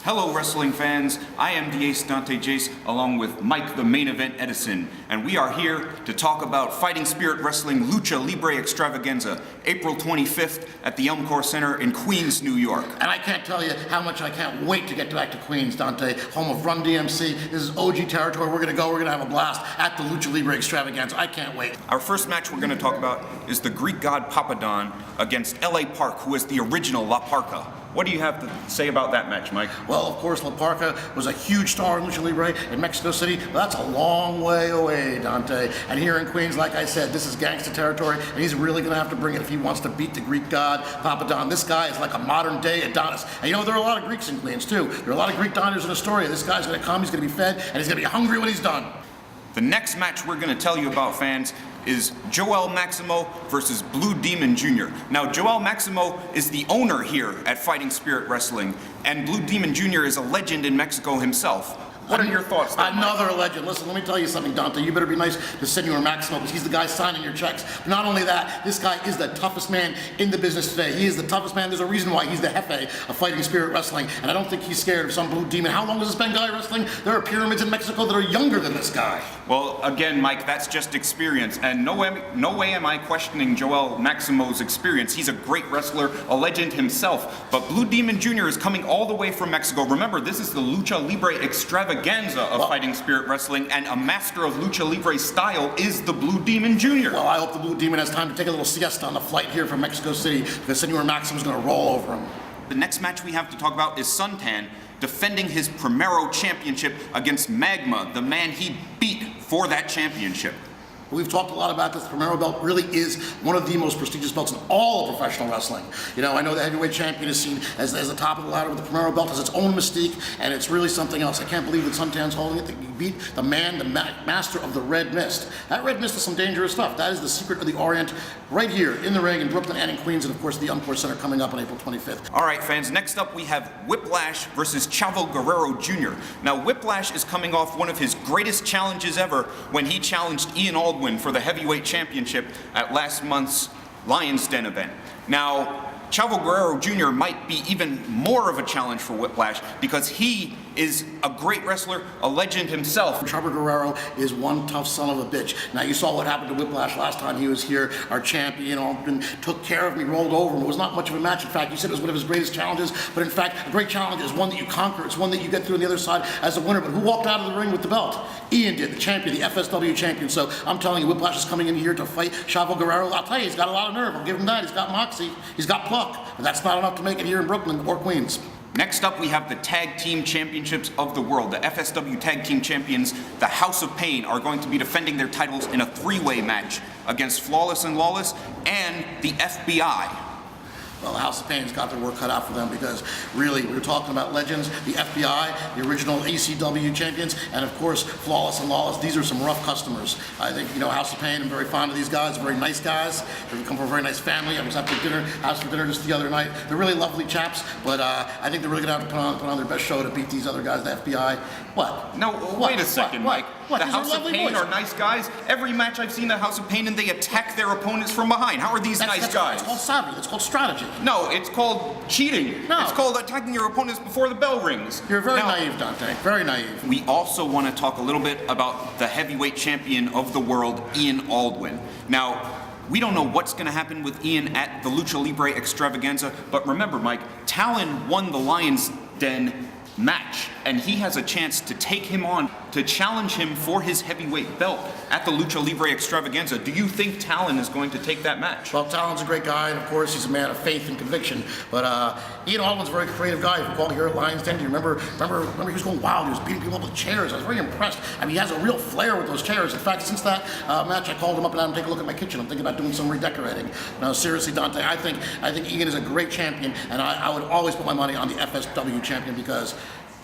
Hello wrestling fans, I am the Ace Dante Jayce along with Mike the Main Event Edison, and we are here to talk about Fighting Spirit Wrestling Lucha Libre Extravaganza, April 25th at the Elmore Center in Queens, New York. And I can't tell you how much I can't wait to get back to Queens, Dante, home of Run DMC. This is OG territory. We're going to have a blast at the Lucha Libre Extravaganza. I can't wait. Our first match we're going to talk about is the Greek god Papadon against LA Park, who is the original La Parka. What do you have to say about that match, Mike? Well, of course, La Parka was a huge star in Lucha Libre in Mexico City, but that's a long way away, Dante. And here in Queens, like I said, this is gangster territory, and he's really going to have to bring it if he wants to beat the Greek god, Papadon. This guy is like a modern-day Adonis. And you know, there are a lot of Greeks in Queens, too. There are a lot of Greek diners in Astoria. This guy's going to come, he's going to be fed, and he's going to be hungry when he's done. The next match we're going to tell you about, fans, is Joel Maximo versus Blue Demon Jr. Now, Joel Maximo is the owner here at Fighting Spirit Wrestling, and Blue Demon Jr. is a legend in Mexico himself. What are your thoughts there, Another Mike? legend. Listen, let me tell you something, Dante. You better be nice to Senor Maximo because he's the guy signing your checks. But not only that, this guy is the toughest man in the business today. He is the toughest man. There's a reason why he's the Jefe of Fighting Spirit Wrestling, and I don't think he's scared of some Blue Demon. How long has this been guy wrestling? There are pyramids in Mexico that are younger than this guy. Well, again, Mike, that's just experience, and no way am I questioning Joel Maximo's experience. He's a great wrestler, a legend himself, but Blue Demon Jr. is coming all the way from Mexico. Remember, this is the Lucha Libre Extravaganza of Fighting Spirit Wrestling, and a master of Lucha Libre style is the Blue Demon Jr. Well, I hope the Blue Demon has time to take a little siesta on the flight here from Mexico City because Senor Maximo's going to roll over him. The next match we have to talk about is Suntan defending his Primero Championship against Magma, the man he beat for that championship. We've talked a lot about this. The Primero belt really is one of the most prestigious belts in all of professional wrestling. You know, I know the heavyweight champion is seen as the top of the ladder, but the Primero belt has its own mystique, and it's really something else. I can't believe that Suntan's holding it, that you beat the man, the master of the Red Mist. That Red Mist is some dangerous stuff. That is the secret of the Orient right here in the ring in Brooklyn and in Queens, and of course the Encore Center coming up on April 25th. All right, fans, next up we have Whiplash versus Chavo Guerrero Jr. Now, Whiplash is coming off one of his greatest challenges ever when he challenged Ian Aldwin for the heavyweight championship at last month's Lion's Den event. Now, Chavo Guerrero Jr. might be even more of a challenge for Whiplash because he is a great wrestler, a legend himself. Chavo Guerrero is one tough son of a bitch. Now, you saw what happened to Whiplash last time he was here. Our champion, Aldwin, took care of me, rolled over him. It was not much of a match. In fact, you said it was one of his greatest challenges, but in fact, a great challenge is one that you conquer. It's one that you get through on the other side as a winner. But who walked out of the ring with the belt? Ian did, the champion, the F.S.W. champion. So I'm telling you, Whiplash is coming in here to fight Chavo Guerrero. I'll tell you, he's got a lot of nerve. I'll give him that. He's got moxie. He's got pluck. But that's not enough to make it here in Brooklyn or Queens. Next up, we have the Tag Team Championships of the World. The F.S.W. Tag Team Champions, the House of Pain, are going to be defending their titles in a three-way match against Flawless and Lawless and the FBI. Well, the House of Pain's got their work cut out for them because really, we were talking about legends, the FBI, the original ACW champions, and of course, Flawless and Lawless. These are some rough customers. I think, you know, House of Pain, I'm very fond of these guys, very nice guys. They come from a very nice family. I was out for dinner, for dinner just the other night. They're really lovely chaps, but I think they're really gonna have to put on their best show to beat these other guys, the FBI. What? No, wait a second, Mike. What? The These House of Pain are nice guys. Every match I've seen the House of Pain, and they attack their opponents from behind. How are these nice guys? It's called savvy. It's called strategy. No, it's called cheating. No. It's called attacking your opponents before the bell rings. You're very naive, Dante. Very naive. We also want to talk a little bit about the heavyweight champion of the world, Ian Aldwin. Now, we don't know what's going to happen with Ian at the Lucha Libre Extravaganza, but remember, Mike, Talon won the Lion's Den match, and he has a chance to take him on to challenge him for his heavyweight belt at the Lucha Libre Extravaganza. Do you think Talon is going to take that match? Well, Talon's a great guy, and of course, he's a man of faith and conviction. But Ian Aldwin's a very creative guy. If you recall here at Lion's Den, do you remember he was going wild. He was beating people up with chairs. I was very impressed. I mean, he has a real flair with those chairs. In fact, since that match, I called him up and had him take a look at my kitchen. I'm thinking about doing some redecorating. No, seriously, Dante, I think Ian is a great champion, and I would always put my money on the F.S.W. champion because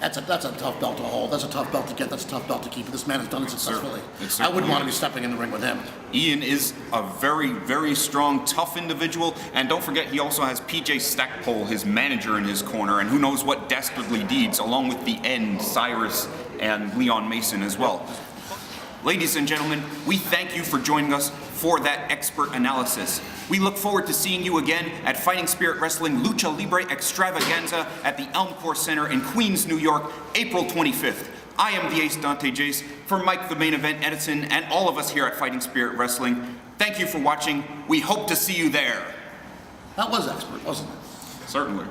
that's a tough belt to hold. That's a tough belt to get. That's a tough belt to keep. This man has done it successfully. I wouldn't want to be stepping in the ring with him. Ian is a very, very strong, tough individual. And don't forget, he also has PJ Stackpole, his manager, in his corner. And who knows what dastardly deeds, along with the End, Cyrus, and Leon Mason as well. Ladies and gentlemen, we thank you for joining us for that expert analysis. We look forward to seeing you again at Fighting Spirit Wrestling Lucha Libre Extravaganza at the Elm Course Center in Queens, New York, April 25th. I am the Ace Dante Jayce. For Mike, the main event, Edison, and all of us here at Fighting Spirit Wrestling, thank you for watching. We hope to see you there. That was expert, wasn't it? Certainly.